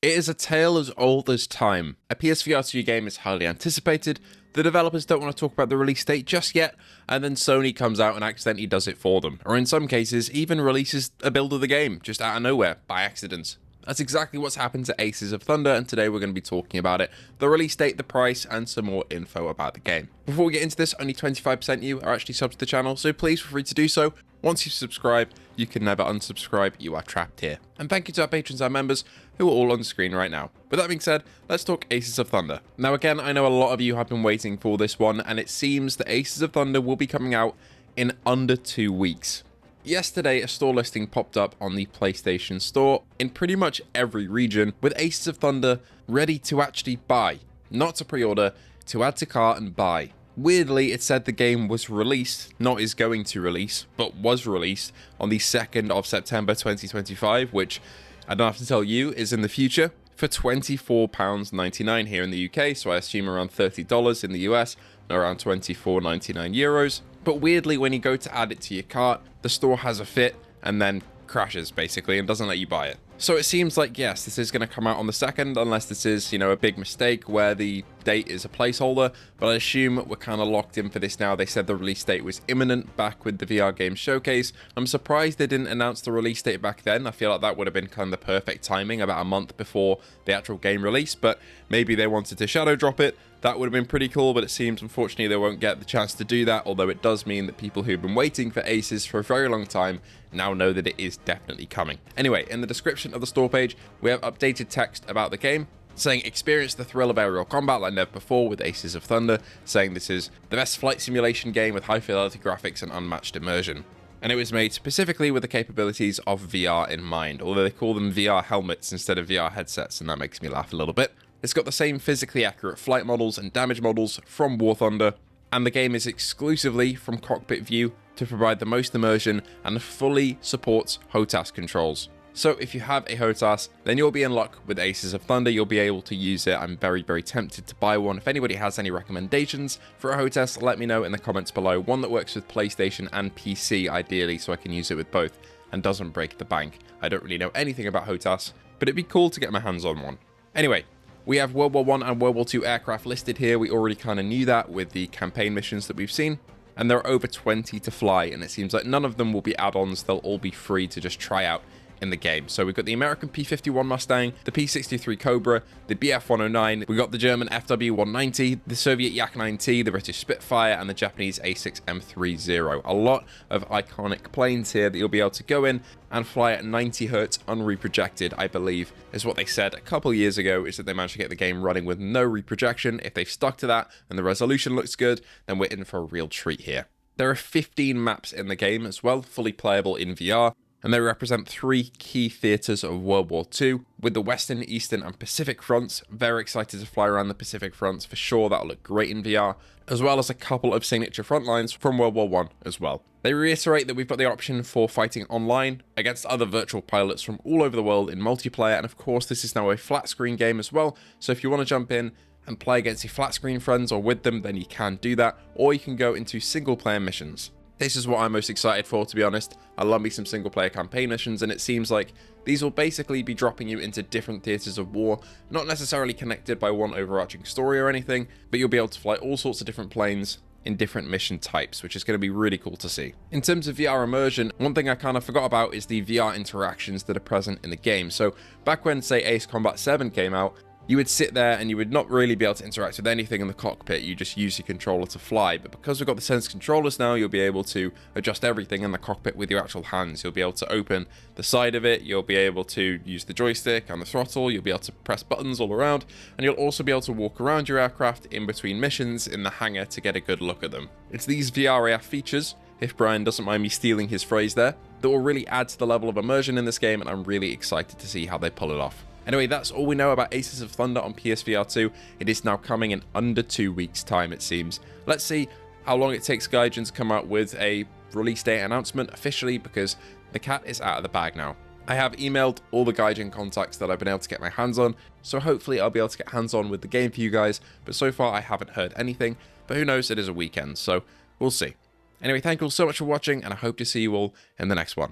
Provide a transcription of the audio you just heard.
It is a tale as old as time. A PSVR2 game is highly anticipated, the developers don't want to talk about the release date just yet, and then Sony comes out and accidentally does it for them, or in some cases, even releases a build of the game, just out of nowhere, by accident. That's exactly what's happened to Aces of Thunder, and today we're going to be talking about it, the release date, the price, and some more info about the game. Before we get into this, only 25% of you are actually subs to the channel, so please feel free to do so. Once you subscribe, you can never unsubscribe, you are trapped here. And thank you to our patrons and members, who are all on screen right now. With that being said, let's talk Aces of Thunder. Now again, I know a lot of you have been waiting for this one, and it seems that Aces of Thunder will be coming out in under 2 weeks. Yesterday, a store listing popped up on the PlayStation Store in pretty much every region, with Aces of Thunder ready to actually buy. Not to pre-order, to add to cart and buy. Weirdly, it said the game was released, not is going to release, but was released on the 2nd of September 2025, which I don't have to tell you is in the future, for £24.99 here in the UK, so I assume around $30 in the US, and around €24.99 euros. But weirdly, when you go to add it to your cart, the store has a fit and then crashes basically and doesn't let you buy it. So it seems like, yes, this is going to come out on the 2nd, unless this is, a big mistake where the date is a placeholder, but I assume we're kind of locked in for this now. They said the release date was imminent back with the VR game showcase. I'm surprised they didn't announce the release date back then. I feel like that would have been kind of the perfect timing, about a month before the actual game release, but maybe they wanted to shadow drop it. That would have been pretty cool, but it seems unfortunately they won't get the chance to do that, although it does mean that people who've been waiting for Aces for a very long time now know that it is definitely coming. Anyway, in the description of the store page, we have updated text about the game, saying experience the thrill of aerial combat like never before with Aces of Thunder, saying this is the best flight simulation game with high fidelity graphics and unmatched immersion. And it was made specifically with the capabilities of VR in mind, although they call them VR helmets instead of VR headsets, and that makes me laugh a little bit. It's got the same physically accurate flight models and damage models from War Thunder, and the game is exclusively from cockpit view to provide the most immersion and fully supports HOTAS controls. So if you have a HOTAS, then you'll be in luck with Aces of Thunder. You'll be able to use it. I'm very, very tempted to buy one. If anybody has any recommendations for a HOTAS, let me know in the comments below. One that works with PlayStation and PC, ideally, so I can use it with both and doesn't break the bank. I don't really know anything about HOTAS, but it'd be cool to get my hands on one. Anyway, we have World War I and World War II aircraft listed here. We already kind of knew that with the campaign missions that we've seen. And there are over 20 to fly, and it seems like none of them will be add-ons. They'll all be free to just try out in the game. So we've got the American P-51 Mustang, the P-63 Cobra, the Bf-109, we got the German FW-190, the Soviet Yak-9T, the British Spitfire, and the Japanese A6M30. A lot of iconic planes here that you'll be able to go in and fly at 90 hertz unreprojected, I believe, is what they said a couple years ago, is that they managed to get the game running with no reprojection. If they've stuck to that and the resolution looks good, then we're in for a real treat here. There are 15 maps in the game as well, fully playable in VR, and they represent 3 key theatres of World War II, with the Western, Eastern, and Pacific fronts. Very excited to fly around the Pacific fronts for sure. That'll look great in VR, as well as a couple of signature front lines from World War I as well. They reiterate that we've got the option for fighting online against other virtual pilots from all over the world in multiplayer, and of course this is now a flat screen game as well, so if you want to jump in and play against your flat screen friends or with them, then you can do that, or you can go into single player missions. This is what I'm most excited for, to be honest. I love me some single player campaign missions, and it seems like these will basically be dropping you into different theatres of war, not necessarily connected by one overarching story or anything, but you'll be able to fly all sorts of different planes in different mission types, which is going to be really cool to see. In terms of VR immersion, one thing I kind of forgot about is the VR interactions that are present in the game. So back when, say, Ace Combat 7 came out, you would sit there and you would not really be able to interact with anything in the cockpit. You just use your controller to fly. But because we've got the Sense controllers now, you'll be able to adjust everything in the cockpit with your actual hands. You'll be able to open the side of it. You'll be able to use the joystick and the throttle. You'll be able to press buttons all around. And you'll also be able to walk around your aircraft in between missions in the hangar to get a good look at them. It's these VR AF features, if Brian doesn't mind me stealing his phrase there, that will really add to the level of immersion in this game, and I'm really excited to see how they pull it off. Anyway, that's all we know about Aces of Thunder on PSVR2. It is now coming in under 2 weeks' time, it seems. Let's see how long it takes Gaijin to come out with a release date announcement officially, because the cat is out of the bag now. I have emailed all the Gaijin contacts that I've been able to get my hands on, so hopefully I'll be able to get hands on with the game for you guys, but so far I haven't heard anything, but who knows, it is a weekend, so we'll see. Anyway, thank you all so much for watching, and I hope to see you all in the next one.